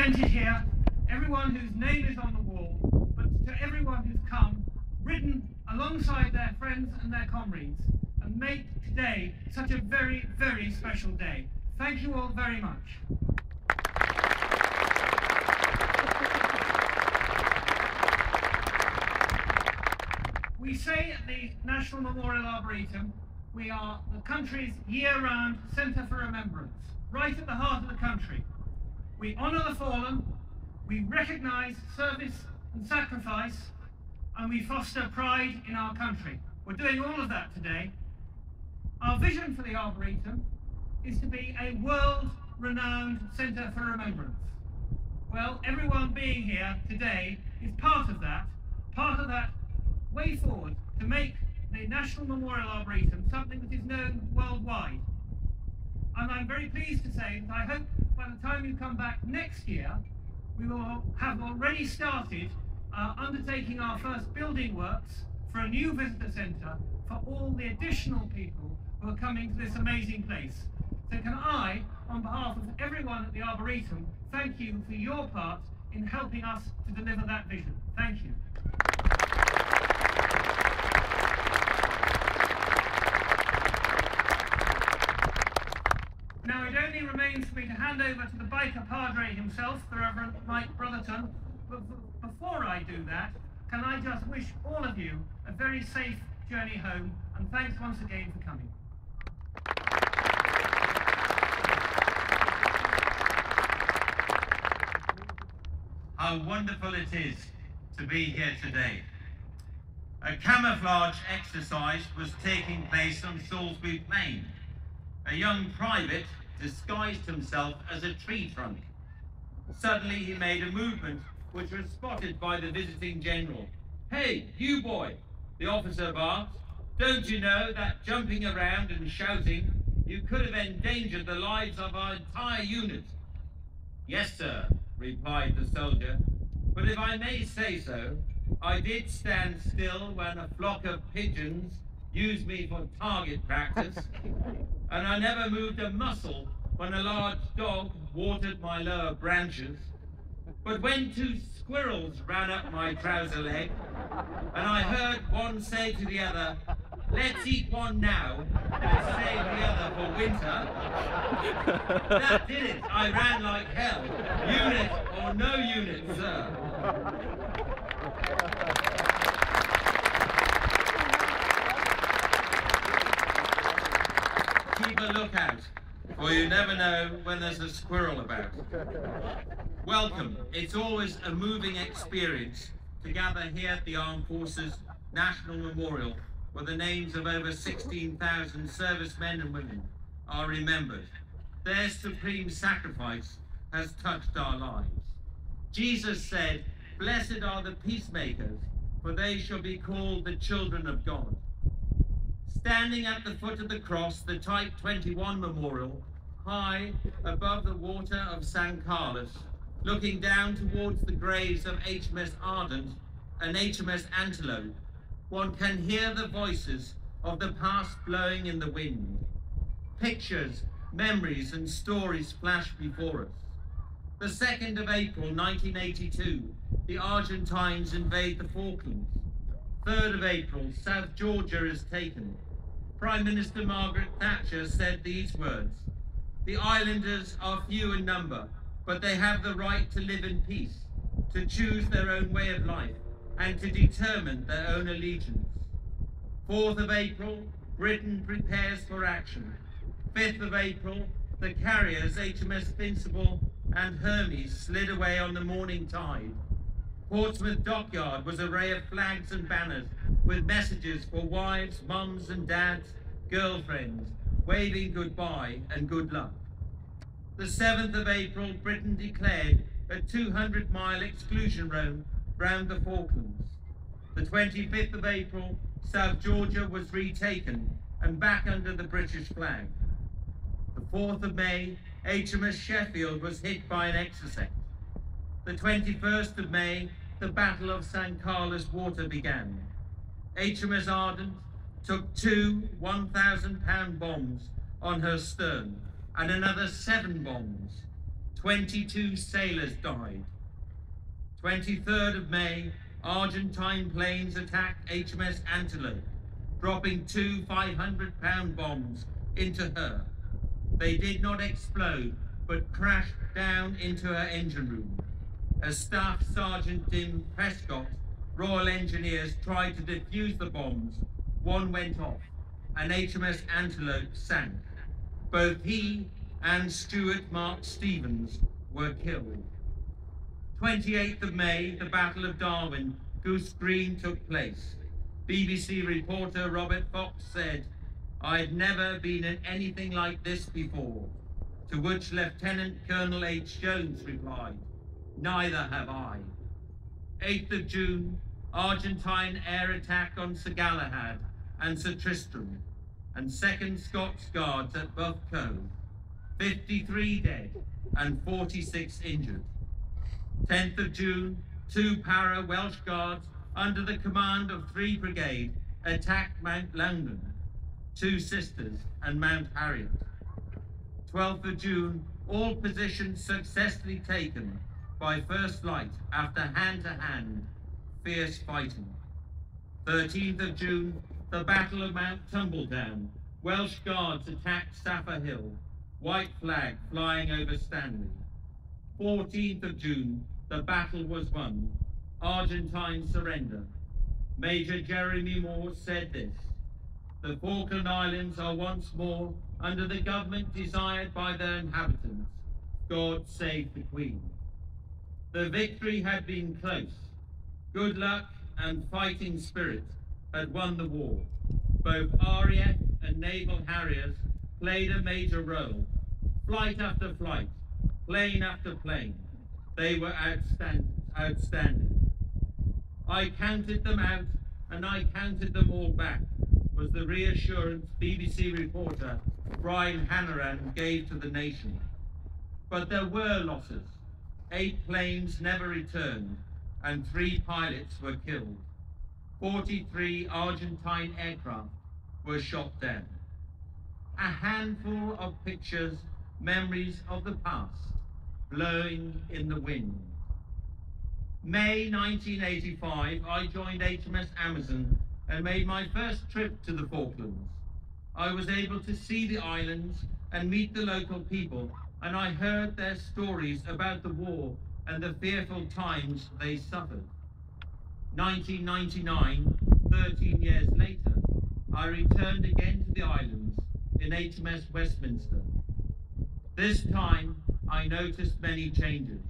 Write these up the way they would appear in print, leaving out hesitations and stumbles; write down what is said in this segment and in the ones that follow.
represented here, everyone whose name is on the wall, but to everyone who's come, ridden alongside their friends and their comrades, and made today such a very, very special day. Thank you all very much. We say at the National Memorial Arboretum, we are the country's year-round centre for remembrance, right at the heart of the country. We honour the fallen, we recognise service and sacrifice, and we foster pride in our country. We're doing all of that today. Our vision for the Arboretum is to be a world-renowned centre for remembrance. Well, everyone being here today is part of that way forward to make the National Memorial Arboretum something that is known worldwide. And I'm very pleased to say that I hope by the time you come back next year, we will have already started undertaking our first building works for a new visitor centre for all the additional people who are coming to this amazing place. So can I, on behalf of everyone at the Arboretum, thank you for your part in helping us to deliver that vision. Thank you. Now it only remains for me to hand over to the biker padre himself, the Reverend Mike Brotherton. But before I do that, can I just wish all of you a very safe journey home, and thanks once again for coming. How wonderful it is to be here today. A camouflage exercise was taking place on Salisbury Plain. A young private disguised himself as a tree trunk. Suddenly he made a movement which was spotted by the visiting general. "Hey, you boy," the officer barked, "don't you know that jumping around and shouting, you could have endangered the lives of our entire unit?" "Yes, sir," replied the soldier, "but if I may say so, I did stand still when a flock of pigeons used me for target practice, and I never moved a muscle when a large dog watered my lower branches. But when two squirrels ran up my trouser leg, and I heard one say to the other, 'Let's eat one now and save the other for winter,' that did it. I ran like hell, unit or no unit, sir." Keep a lookout, for you never know when there's a squirrel about. Welcome. It's always a moving experience to gather here at the Armed Forces National Memorial, where the names of over 16,000 servicemen and women are remembered. Their supreme sacrifice has touched our lives. Jesus said, "Blessed are the peacemakers, for they shall be called the children of God." Standing at the foot of the cross, the Type 21 Memorial, high above the water of San Carlos, looking down towards the graves of HMS Ardent and HMS Antelope, one can hear the voices of the past blowing in the wind. Pictures, memories and stories flash before us. The 2nd of April 1982, the Argentines invade the Falklands. 3rd of April, South Georgia is taken. Prime Minister Margaret Thatcher said these words, "The islanders are few in number, but they have the right to live in peace, to choose their own way of life, and to determine their own allegiance." 4th of April, Britain prepares for action. 5th of April, the carriers HMS Invincible and Hermes slid away on the morning tide. Portsmouth Dockyard was an array of flags and banners with messages for wives, mums and dads, girlfriends, waving goodbye and good luck. The 7th of April, Britain declared a 200-mile exclusion zone round the Falklands. The 25th of April, South Georgia was retaken and back under the British flag. The 4th of May, HMS Sheffield was hit by an exocet. The 21st of May, the Battle of San Carlos water began. HMS Ardent took 2 1,000-pound bombs on her stern and another 7 bombs. 22 sailors died. 23rd of May, Argentine planes attacked HMS Antelope, dropping two 500-pound bombs into her. They did not explode, but crashed down into her engine room. As Staff Sergeant Dim Prescott, Royal Engineers, tried to defuse the bombs, one went off, and HMS Antelope sank. Both he and Stuart Mark Stevens were killed. 28th of May, the Battle of Darwin, Goose Green, took place. BBC reporter Robert Fox said, "I've never been in anything like this before," to which Lieutenant Colonel H. Jones replied, "Neither have I." 8th of June, Argentine air attack on Sir Galahad and Sir Tristram, and 2nd Scots Guards at Buff Cove. 53 dead and 46 injured. 10th of June, two para-Welsh Guards under the command of 3 Brigade attacked Mount Longdon, Two Sisters and Mount Harriet. 12th of June, all positions successfully taken by First Light after hand-to-hand fierce fighting. 13th of June, the Battle of Mount Tumbledown. Welsh Guards attacked Safford Hill, white flag flying over Stanley. 14th of June, the battle was won. Argentine surrender. Major Jeremy Moore said this: "The Falkland Islands are once more under the government desired by their inhabitants. God save the Queen." The victory had been close. Good luck and fighting spirit had won the war. Both RAF and Naval Harriers played a major role. Flight after flight, plane after plane, they were outstanding. "I counted them out and I counted them all back," was the reassurance BBC reporter Brian Hannaran gave to the nation. But there were losses. 8 planes never returned and 3 pilots were killed. 43 Argentine aircraft were shot down. A handful of pictures, memories of the past, blowing in the wind. May 1985, I joined HMS Amazon and made my first trip to the Falklands. I was able to see the islands and meet the local people, and I heard their stories about the war and the fearful times they suffered. 1999, 13 years later, I returned again to the islands in HMS Westminster. This time, I noticed many changes.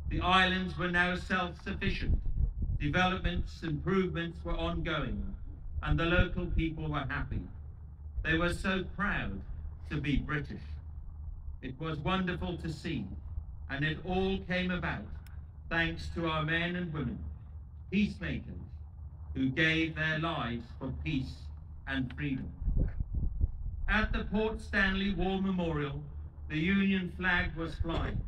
The islands were now self-sufficient. Developments, improvements were ongoing, and the local people were happy. They were so proud to be British. It was wonderful to see, and it all came about thanks to our men and women, peacemakers, who gave their lives for peace and freedom. At the Port Stanley War Memorial, the Union flag was flying.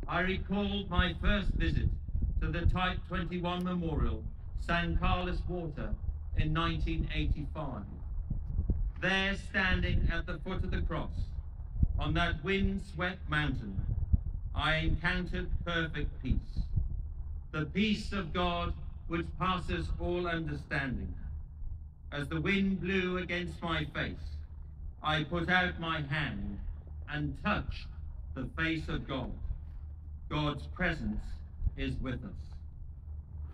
I recalled my first visit to the Type 21 Memorial, San Carlos Water, in 1985. There, standing at the foot of the cross, on that wind-swept mountain, I encountered perfect peace. The peace of God which passes all understanding. As the wind blew against my face, I put out my hand and touched the face of God. God's presence is with us.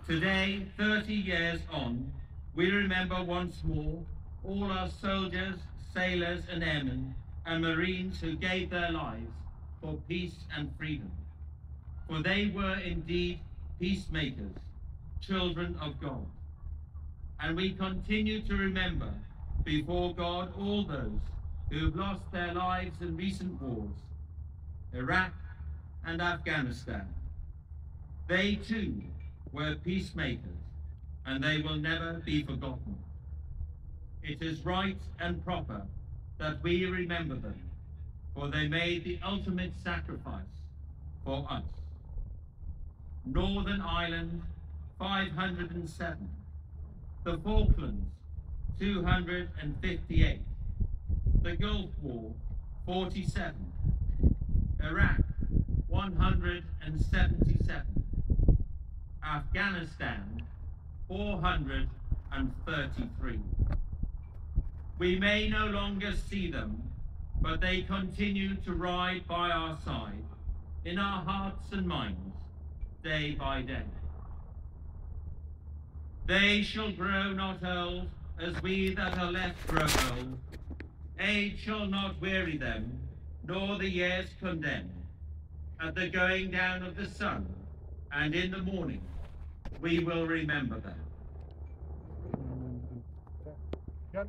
Today, 30 years on, we remember once more all our soldiers, sailors and airmen and Marines who gave their lives for peace and freedom. For they were indeed peacemakers, children of God. And we continue to remember before God all those who have lost their lives in recent wars, Iraq and Afghanistan. They too were peacemakers, and they will never be forgotten. It is right and proper that we remember them, for they made the ultimate sacrifice for us. Northern Ireland, 507. The Falklands, 258. The Gulf War, 47. Iraq, 777. Afghanistan, 433. We may no longer see them, but they continue to ride by our side, in our hearts and minds, day by day. They shall grow not old, as we that are left grow old. Age shall not weary them, nor the years condemn. At the going down of the sun, and in the morning, we will remember them. Good.